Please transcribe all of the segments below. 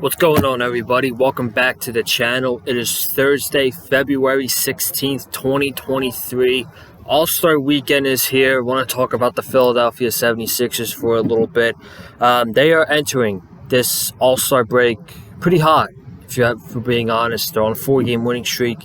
What's going on, everybody? Welcome back to the channel. It is Thursday, February 16th, 2023. All-Star Weekend is here. I want to talk about the Philadelphia 76ers for a little bit. They are entering this All-Star break pretty hot, for being honest. They're on a 4-game winning streak.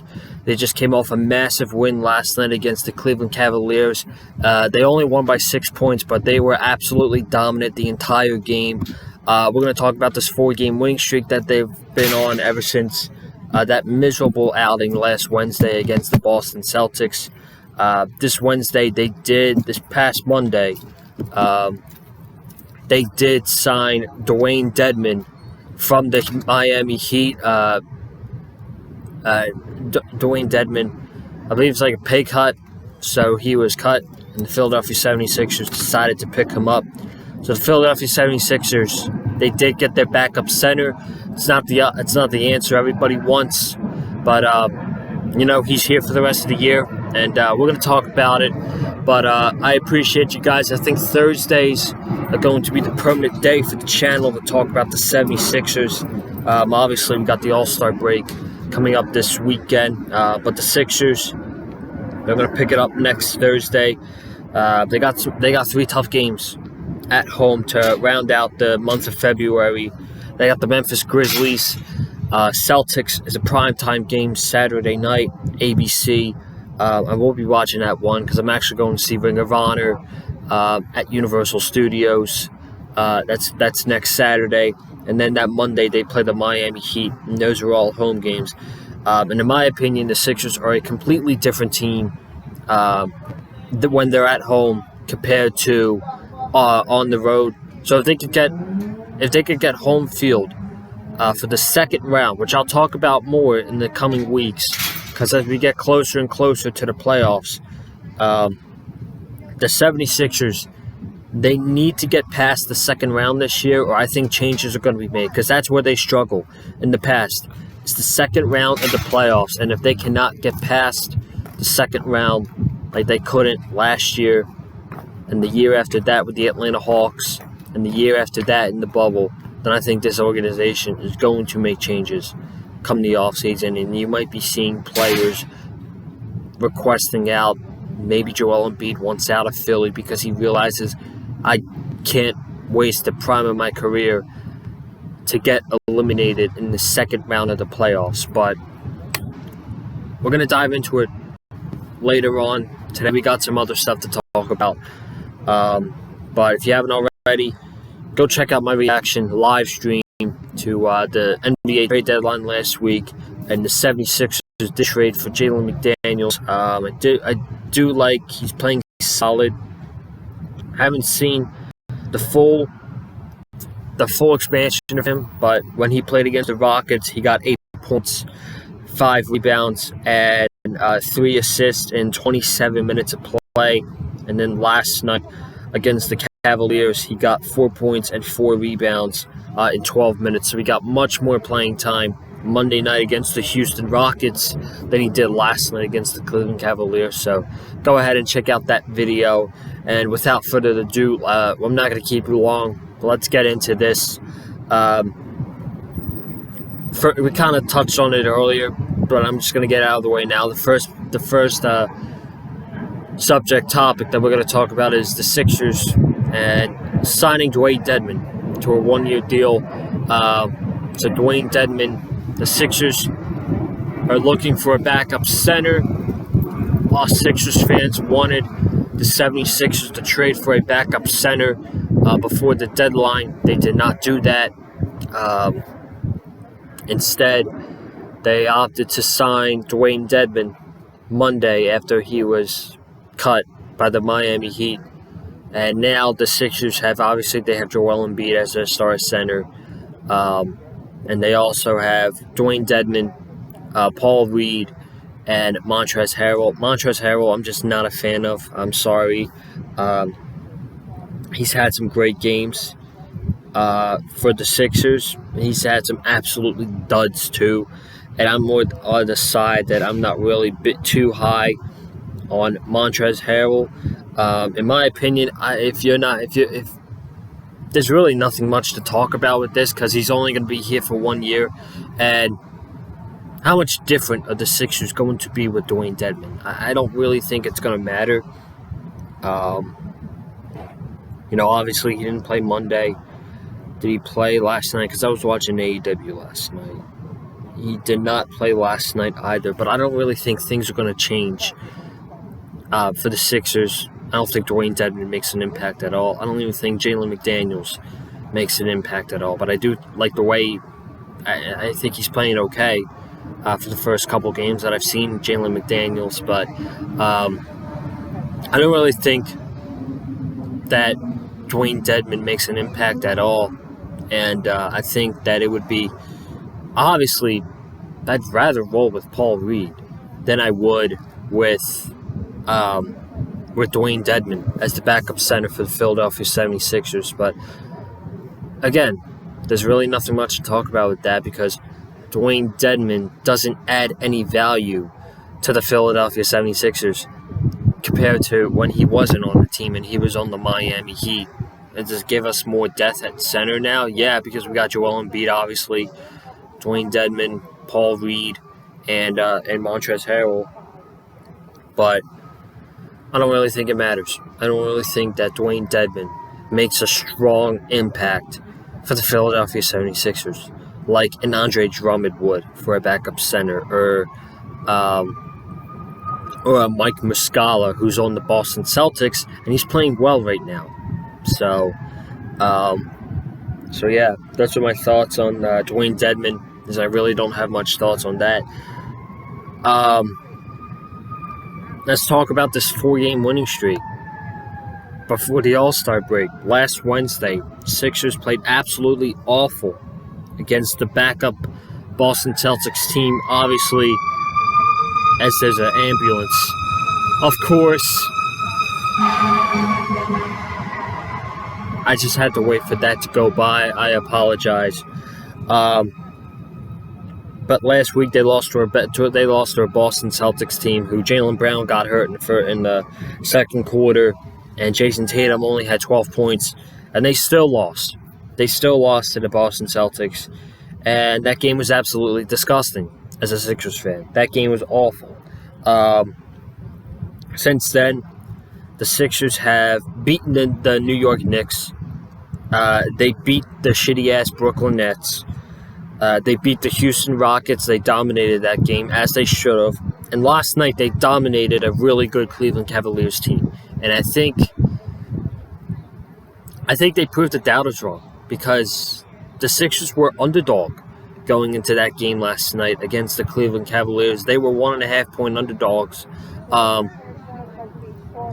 They just came off a massive win last night against the Cleveland Cavaliers. They only won by 6 points, but they were absolutely dominant the entire game. We're going to talk about this 4-game winning streak that they've been on ever since that miserable outing last Wednesday against the Boston Celtics. This past Monday, they did sign Dewayne Dedmon from the Miami Heat. Dewayne Dedmon, I believe it's like a pay cut, so he was cut, and the Philadelphia 76ers decided to pick him up. So the Philadelphia 76ers, they did get their backup center. It's not the answer everybody wants, but he's here for the rest of the year, and we're going to talk about it. But I appreciate you guys. I think Thursdays are going to be the permanent day for the channel to talk about the 76ers. Obviously, we've got the All-Star break coming up this weekend, but the Sixers, they're going to pick it up next Thursday. They got 3 tough games at home to round out the month of February. They got the Memphis Grizzlies. Celtics is a primetime game Saturday night, ABC. I will be watching that one because I'm actually going to see Ring of Honor at Universal Studios. That's next Saturday. And then that Monday they play the Miami Heat, and those are all home games. And in my opinion, the Sixers are a completely different team when they're at home compared to on the road. So if they could get home field for the second round, which I'll talk about more in the coming weeks, because as we get closer and closer to the playoffs, the 76ers, they need to get past the second round this year, or I think changes are going to be made, because that's where they struggle in the past. It's the second round of the playoffs, and if they cannot get past the second round like they couldn't last year, and the year after that with the Atlanta Hawks, and the year after that in the bubble, then I think this organization is going to make changes come the offseason, and you might be seeing players requesting out. Maybe Joel Embiid wants out of Philly because he realizes, I can't waste the prime of my career to get eliminated in the second round of the playoffs. But we're going to dive into it later on. Today we got some other stuff to talk about. But if you haven't already, go check out my reaction live stream to the NBA trade deadline last week and the 76ers did trade for Jalen McDaniels. I do like he's playing solid. I haven't seen the full expansion of him, but when he played against the Rockets, he got 8 points, 5 rebounds, and 3 assists in 27 minutes of play. And then last night against the Cavaliers, he got 4 points and 4 rebounds in 12 minutes. So he got much more playing time Monday night against the Houston Rockets than he did last night against the Cleveland Cavaliers. So go ahead and check out that video. And without further ado, I'm not going to keep you long. Let's get into this. We kind of touched on it earlier, but I'm just going to get out of the way now. The first subject topic that we're going to talk about is the Sixers and signing Dewayne Dedmon to a 1-year deal. So Dewayne Dedmon, the Sixers are looking for a backup center. Us Sixers fans wanted the 76ers to trade for a backup center before the deadline. They did not do that. Instead, they opted to sign Dewayne Dedmon Monday after he was cut by the Miami Heat. And now the Sixers have Joel Embiid as their star center. And they also have Dewayne Dedmon, Paul Reed, and Montrezl Harrell. Montrezl Harrell, I'm just not a fan of. I'm sorry. He's had some great games for the Sixers. He's had some absolutely duds too. And I'm more on the side that I'm not really too high on Montrezl Harrell. In my opinion, if there's really nothing much to talk about with this because he's only going to be here for 1 year. And how much different are the Sixers going to be with Dewayne Dedmon? I don't really think it's going to matter. Obviously he didn't play Monday. Did he play last night? Because I was watching AEW last night. He did not play last night either, but I don't really think things are going to change for the Sixers. I don't think Dewayne Dedmon makes an impact at all. I don't even think Jalen McDaniels makes an impact at all, but I do like the way I think he's playing okay for the first couple games that I've seen Jalen McDaniels, but I don't really think that Dewayne Dedmon makes an impact at all, and I think that it would be, obviously, I'd rather roll with Paul Reed than I would with Dewayne Dedmon as the backup center for the Philadelphia 76ers. But again, there's really nothing much to talk about with that because Dewayne Dedmon doesn't add any value to the Philadelphia 76ers compared to when he wasn't on the team and he was on the Miami Heat. It just give us more depth at center now? Yeah, because we got Joel Embiid, obviously, Dewayne Dedmon, Paul Reed, and Montrezl Harrell. But I don't really think it matters. I don't really think that Dewayne Dedmon makes a strong impact for the Philadelphia 76ers like an Andre Drummond would for a backup center, or a Mike Muscala who's on the Boston Celtics and he's playing well right now. So yeah, that's what my thoughts on Dewayne Dedmon is. I really don't have much thoughts on that. Let's talk about this 4-game winning streak before the All-Star break. Last Wednesday, Sixers played absolutely awful against the backup Boston Celtics team, obviously, as there's an ambulance. Of course, I just had to wait for that to go by. I apologize. But last week they lost to a Boston Celtics team who Jaylen Brown got hurt in the second quarter, and Jason Tatum only had 12 points, and they still lost. They still lost to the Boston Celtics, and that game was absolutely disgusting as a Sixers fan. That game was awful. Since then, the Sixers have beaten the New York Knicks. They beat the shitty-ass Brooklyn Nets. They beat the Houston Rockets. They dominated that game, as they should have. And last night, they dominated a really good Cleveland Cavaliers team. And I think they proved the doubters wrong, because the Sixers were underdog going into that game last night against the Cleveland Cavaliers. They were 1.5-point underdogs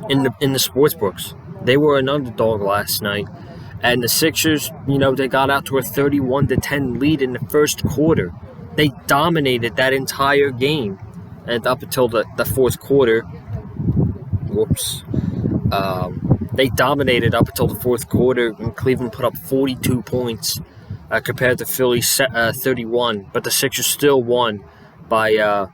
in the sportsbooks. They were an underdog last night. And the Sixers, they got out to a 31-10 lead in the first quarter. They dominated that entire game. And up until the fourth quarter, they dominated up until the fourth quarter, and Cleveland put up 42 points compared to Philly's 31. But the Sixers still won by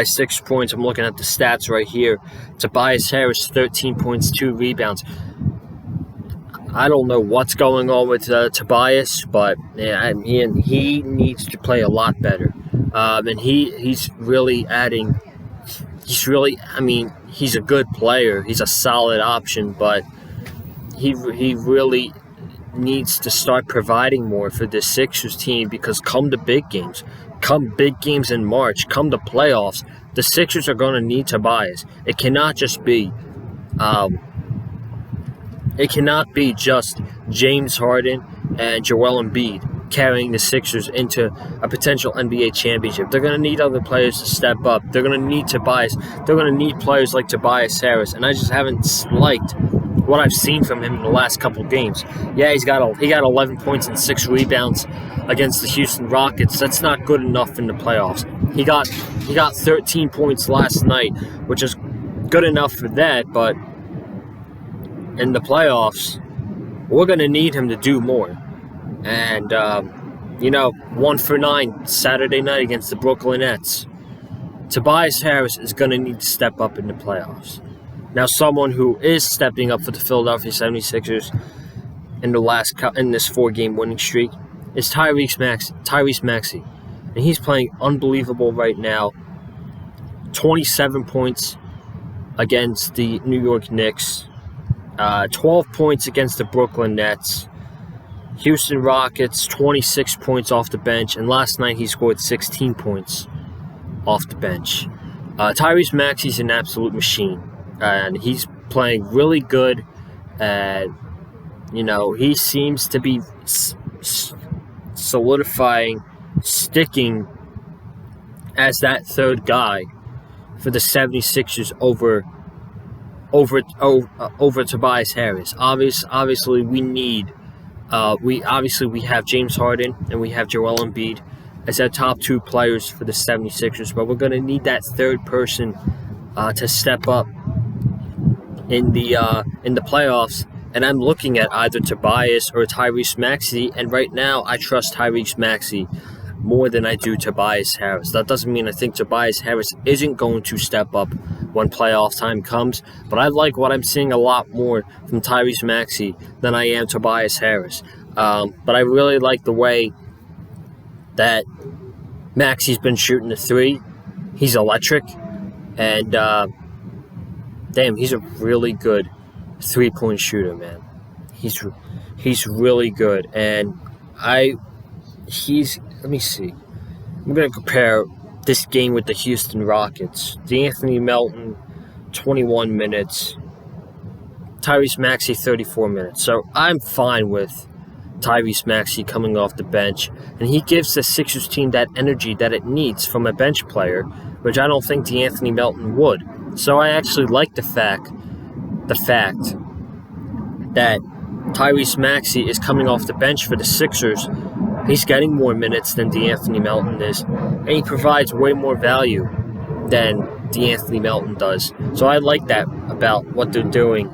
6 points. I'm looking at the stats right here. Tobias Harris, 13 points, 2 rebounds. I don't know what's going on with Tobias, but he needs to play a lot better. And he's really adding. He's a good player. He's a solid option, but he really needs to start providing more for the Sixers team, because come the big games in March, come the playoffs, the Sixers are going to need Tobias. It cannot just be just James Harden and Joel Embiid carrying the Sixers into a potential NBA championship. They're going to need other players to step up. They're going to need Tobias. They're going to need players like Tobias Harris, and I just haven't liked what I've seen from him in the last couple of games. Yeah, he got 11 points and 6 rebounds against the Houston Rockets. That's not good enough in the playoffs. He got 13 points last night, which is good enough for that, but in the playoffs, we're going to need him to do more. And, 1 for 9 Saturday night against the Brooklyn Nets. Tobias Harris is going to need to step up in the playoffs. Now, someone who is stepping up for the Philadelphia 76ers in this 4-game winning streak is Tyrese Maxey. And he's playing unbelievable right now. 27 points against the New York Knicks. 12 points against the Brooklyn Nets. Houston Rockets, 26 points off the bench. And last night he scored 16 points off the bench. Tyrese Maxey's an absolute machine. And he's playing really good. And, he seems to be solidifying, sticking as that third guy for the 76ers over Tobias Harris. Obviously, we have James Harden and we have Joel Embiid as our top 2 players for the 76ers, but we're going to need that third person to step up in the playoffs. And I'm looking at either Tobias or Tyrese Maxey, and right now I trust Tyrese Maxey more than I do Tobias Harris. That doesn't mean I think Tobias Harris isn't going to step up when playoff time comes, but I like what I'm seeing a lot more from Tyrese Maxey than I am Tobias Harris. But I really like the way that Maxey's been shooting the 3. He's electric, and he's a really good 3-point shooter, man. He's really good, and let me see. I'm going to compare this game with the Houston Rockets. De'Anthony Melton, 21 minutes. Tyrese Maxey, 34 minutes. So I'm fine with Tyrese Maxey coming off the bench, and he gives the Sixers team that energy that it needs from a bench player, which I don't think De'Anthony Melton would. So I actually like the fact that Tyrese Maxey is coming off the bench for the Sixers. He's getting more minutes than De'Anthony Melton is, and he provides way more value than De'Anthony Melton does. So I like that about what they're doing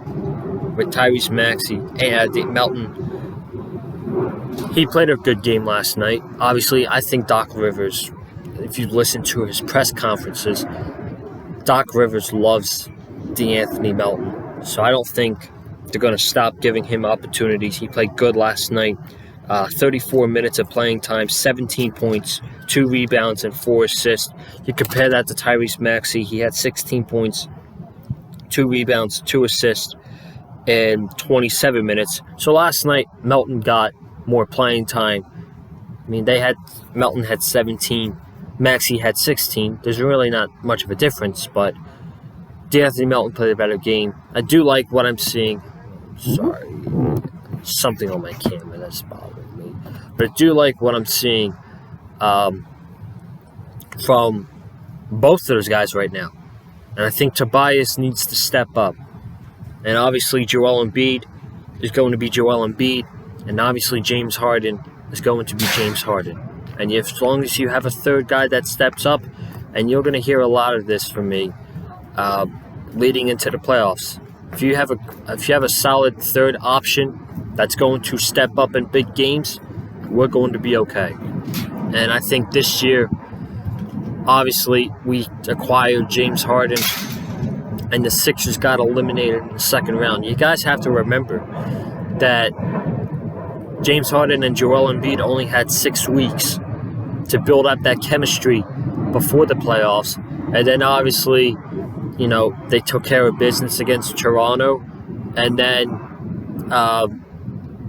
with Tyrese Maxey and Melton. He played a good game last night. Obviously, I think Doc Rivers, if you listen to his press conferences, Doc Rivers loves De'Anthony Melton. So I don't think they're going to stop giving him opportunities. He played good last night. 34 minutes of playing time, 17 points, 2 rebounds, and 4 assists. You compare that to Tyrese Maxey. He had 16 points, 2 rebounds, 2 assists in 27 minutes. So last night, Melton got more playing time. I mean, Melton had 17, Maxey had 16. There's really not much of a difference, but De'Anthony Melton played a better game. I do like what I'm seeing. Sorry, something on my camera that's bothering me. But I do like what I'm seeing from both of those guys right now. And I think Tobias needs to step up. And obviously Joel Embiid is going to be Joel Embiid. And obviously James Harden is going to be James Harden. And as long as you have a third guy that steps up, and you're going to hear a lot of this from me leading into the playoffs. If you have a solid third option that's going to step up in big games, we're going to be okay. And I think this year, obviously, we acquired James Harden, and the Sixers got eliminated in the second round. You guys have to remember that James Harden and Joel Embiid only had 6 weeks to build up that chemistry before the playoffs. And then obviously, they took care of business against Toronto. And then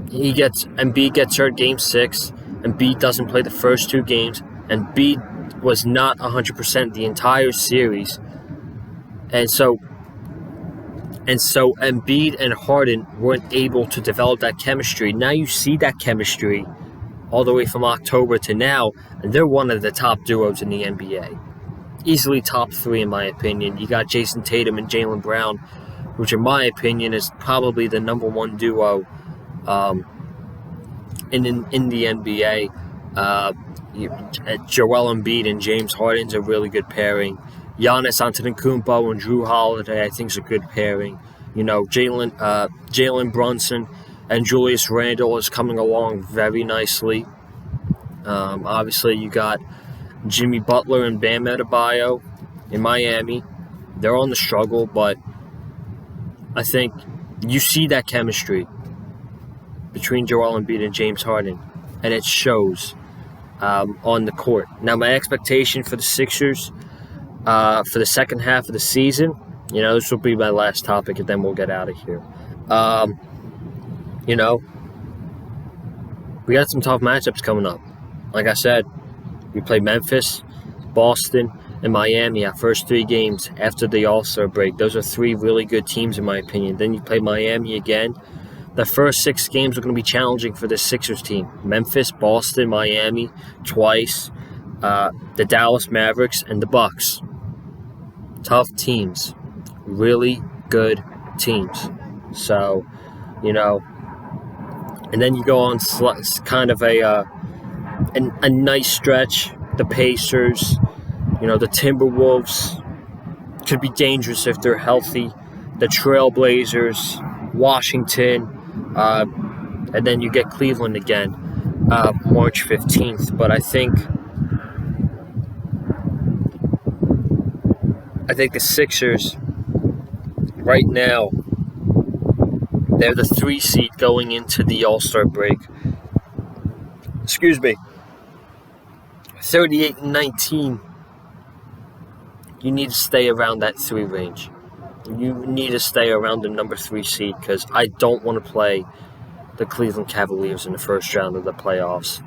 Embiid gets hurt Game 6. Embiid doesn't play the first 2 games. Embiid was not 100% the entire series. And so Embiid and Harden weren't able to develop that chemistry. Now you see that chemistry all the way from October to now, and they're one of the top duos in the NBA. Easily top 3 in my opinion. You got Jason Tatum and Jaylen Brown, which in my opinion is probably the number 1 duo in the NBA. Joel Embiid and James Harden's a really good pairing. Giannis Antetokounmpo and Drew Holiday, I think, is a good pairing. Jalen Brunson and Julius Randle is coming along very nicely. Obviously, you got Jimmy Butler and Bam Adebayo in Miami. They're on the struggle, but I think you see that chemistry. between Joel Embiid and James Harden, and it shows on the court. Now, my expectation for the Sixers for the second half of the season, this will be my last topic, and then we'll get out of here. We got some tough matchups coming up. Like I said, we play Memphis, Boston, and Miami our first 3 games after the All-Star break. Those are 3 really good teams in my opinion. Then you play Miami again. The first 6 games are going to be challenging for the Sixers team. Memphis, Boston, Miami, twice, the Dallas Mavericks, and the Bucks. Tough teams. Really good teams. So, and then you go on kind of a nice stretch. The Pacers, the Timberwolves could be dangerous if they're healthy. The Trailblazers, Washington, and then you get Cleveland again, March 15th. But I think the Sixers right now, they're the 3 seed going into the All-Star break. 38-19. You need to stay around that 3 range. You need to stay around the number 3 seed, because I don't want to play the Cleveland Cavaliers in the first round of the playoffs.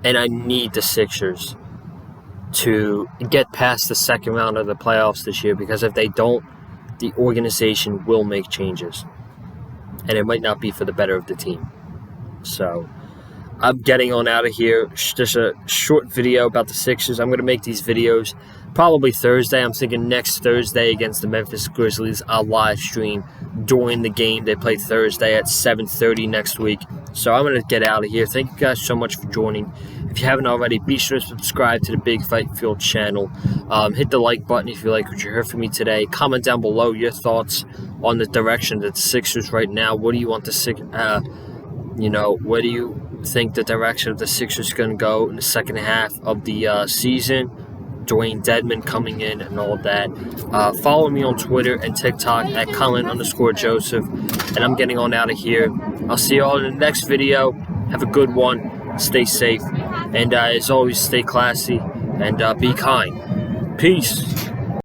And I need the Sixers to get past the second round of the playoffs this year, because if they don't, the organization will make changes. And it might not be for the better of the team. So, I'm getting on out of here. Just a short video about the Sixers. I'm going to make these videos probably Thursday. I'm thinking next Thursday against the Memphis Grizzlies, I'll live stream during the game. They play Thursday at 7:30 next week. So I'm going to get out of here. Thank you guys so much for joining. If you haven't already, be sure to subscribe to the Big Fight Field channel. Hit the like button if you like what you heard from me today. Comment down below your thoughts on the direction of the Sixers right now. What do you want the where do you think the direction of the Sixers is going to go in the second half of the season? Dwayne Dedmon coming in and all that. Follow me on Twitter and TikTok at Colin_Joseph. And I'm getting on out of here. I'll see you all in the next video. Have a good one. Stay safe. And as always, stay classy and be kind. Peace.